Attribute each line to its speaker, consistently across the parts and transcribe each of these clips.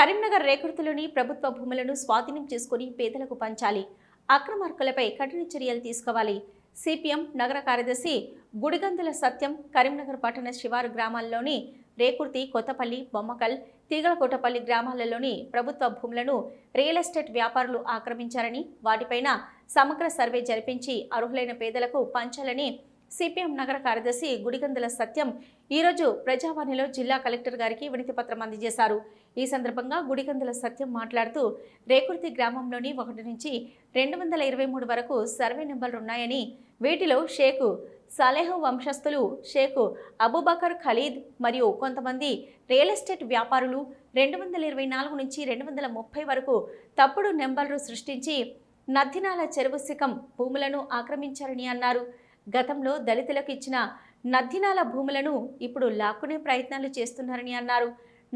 Speaker 1: కరీంనగర్ రేకుర్తిలోని ప్రభుత్వ భూములను స్వాధీనం చేసుకుని పేదలకు పంచాలి. అక్రమార్కులపై కఠిన చర్యలు తీసుకోవాలి. సిపిఎం నగర కార్యదర్శి గుడిగందుల సత్యం కరీంనగర్ పట్టణ శివారు గ్రామాల్లోని రేకుర్తి, కొత్తపల్లి, బొమ్మకల్, తీగలకోటపల్లి గ్రామాలలోని ప్రభుత్వ భూములను రియల్ ఎస్టేట్ వ్యాపారులు ఆక్రమించారని, వాటిపైన సమగ్ర సర్వే జరిపించి అర్హులైన పేదలకు పంచాలని సిపిఎం నగర కార్యదర్శి గుడిగందుల సత్యం ఈరోజు ప్రజావాణిలో జిల్లా కలెక్టర్ గారికి వినతి పత్రం అందజేశారు. ఈ సందర్భంగా గుడిగందుల సత్యం మాట్లాడుతూ రేకుర్తి గ్రామంలోని 1 నుంచి 223 వరకు సర్వే నెంబర్లు ఉన్నాయని, వీటిలో షేకు సాలెహ్ వంశస్థులు, షేకు అబూబకర్ ఖలీద్ మరియు కొంతమంది రియల్ ఎస్టేట్ వ్యాపారులు 224 నుంచి 230 వరకు తప్పుడు నెంబర్లు సృష్టించి నద్దినాల చెరువు శిఖం భూములను ఆక్రమించారని అన్నారు. గతంలో దళితులకు ఇచ్చిన నద్దినాల భూములను ఇప్పుడు లాక్కునే ప్రయత్నాలు చేస్తున్నారని అన్నారు.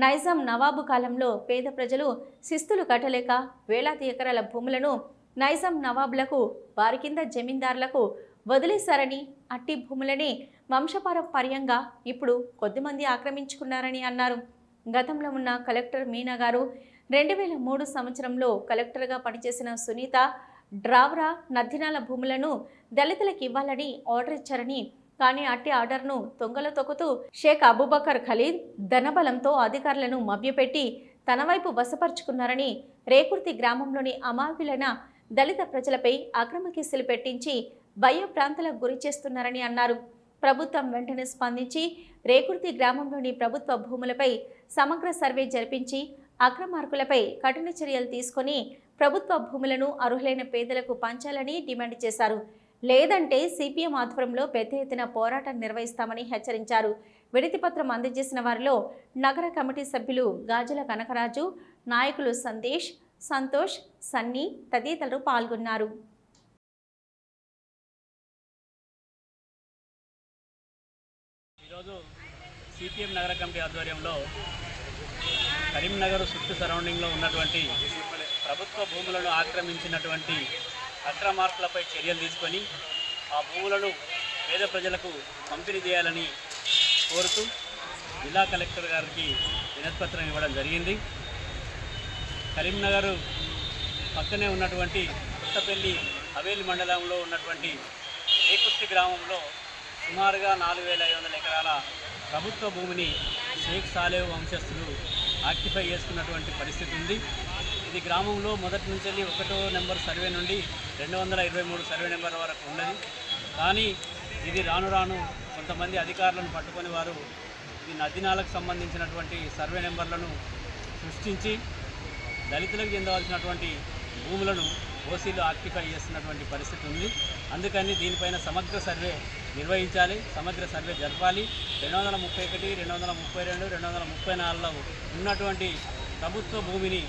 Speaker 1: నైజాం నవాబు కాలంలో పేద ప్రజలు శిస్తులు కట్టలేక వేలాది ఎకరాల భూములను నైజాం నవాబులకు, వారి కింద జమీందారులకు వదిలేశారని, అట్టి భూములని వంశపారంపర్యంగా ఇప్పుడు కొద్దిమంది ఆక్రమించుకున్నారని అన్నారు. గతంలో ఉన్న కలెక్టర్ మీనా గారు 2003 సంవత్సరంలో కలెక్టర్గా పనిచేసిన సునీత డ్రావ్రా నద్దినాల భూములను దళితులకు ఇవ్వాలని ఆర్డర్ ఇచ్చారని, కానీ అట్టి ఆర్డర్ను తొంగలో తొక్కుతూ షేక్ అబూబకర్ ఖలీద్ ధనబలంతో అధికారులను మభ్యపెట్టి తన వైపు వశపరుచుకున్నారని, రేకుర్తి గ్రామంలోని అమాయకులైన దళిత ప్రజలపై అక్రమ కేసులు పెట్టించి భయభ్రాంతులకు గురి చేస్తున్నారని అన్నారు. ప్రభుత్వం వెంటనే స్పందించి రేకుర్తి గ్రామంలోని ప్రభుత్వ భూములపై సమగ్ర సర్వే జరిపించి అక్రమార్కులపై కఠిన చర్యలు తీసుకొని ప్రభుత్వ భూములను అర్హులైన పేదలకు పంచాలని డిమాండ్ చేశారు. లేదంటే సిపిఎం ఆధ్వర్యంలో పెద్ద ఎత్తున పోరాటం నిర్వహిస్తామని హెచ్చరించారు. వినతి పత్రం అందజేసిన వారిలో నగర కమిటీ సభ్యులు గాజుల కనకరాజు, నాయకులు సందేశ్, సంతోష్, సన్నీ తదితరులు పాల్గొన్నారు.
Speaker 2: ఈరోజు సిపిఎం నగర కమిటీ ఆధ్వర్యంలో కరీంనగర్ చుట్టూ సరౌండింగ్లో ఉన్నటువంటి ప్రభుత్వ భూములను ఆక్రమించినటువంటి అక్రమార్కులపై చర్యలు తీసుకొని ఆ భూములను పేద ప్రజలకు పంపిణీ చేయాలని కోరుతూ జిల్లా కలెక్టర్ గారికి వినతిపత్రం ఇవ్వడం జరిగింది. కరీంనగర్ పక్కనే ఉన్నటువంటి కొత్తపల్లి హవేలి మండలంలో ఉన్నటువంటి రేకుర్తి గ్రామంలో సుమారుగా 4500 ఎకరాల ప్రభుత్వ భూమిని షేక్ సాలెహ్ వంశస్థులు ఆక్యుపై చేసుకున్నటువంటి పరిస్థితి ఉంది. ఇది గ్రామంలో మొదటి నుంచి 1వ నెంబర్ సర్వే నుండి 223 సర్వే నెంబర్ వరకు ఉన్నది. కానీ ఇది రాను రాను కొంతమంది అధికారులను పట్టుకొని వారు ఇది నదినాలకు సంబంధించినటువంటి సర్వే నెంబర్లను సృష్టించి దళితులకు చెందవలసినటువంటి భూములను ఓసీలు ఆక్యుపై చేస్తున్నటువంటి పరిస్థితి ఉంది. అందుకని దీనిపైన సమగ్ర సర్వే నిర్వహించాలి, సమగ్ర సర్వే జరపాలి. 231, 232, 234లో ఉన్నటువంటి ప్రభుత్వ భూమిని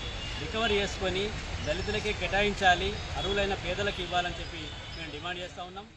Speaker 2: రికవరీ చేసుకొని దళితులకే కేటాయించాలి, అర్హులైన పేదలకు ఇవ్వాలని చెప్పి మేము డిమాండ్ చేస్తూ ఉన్నాం.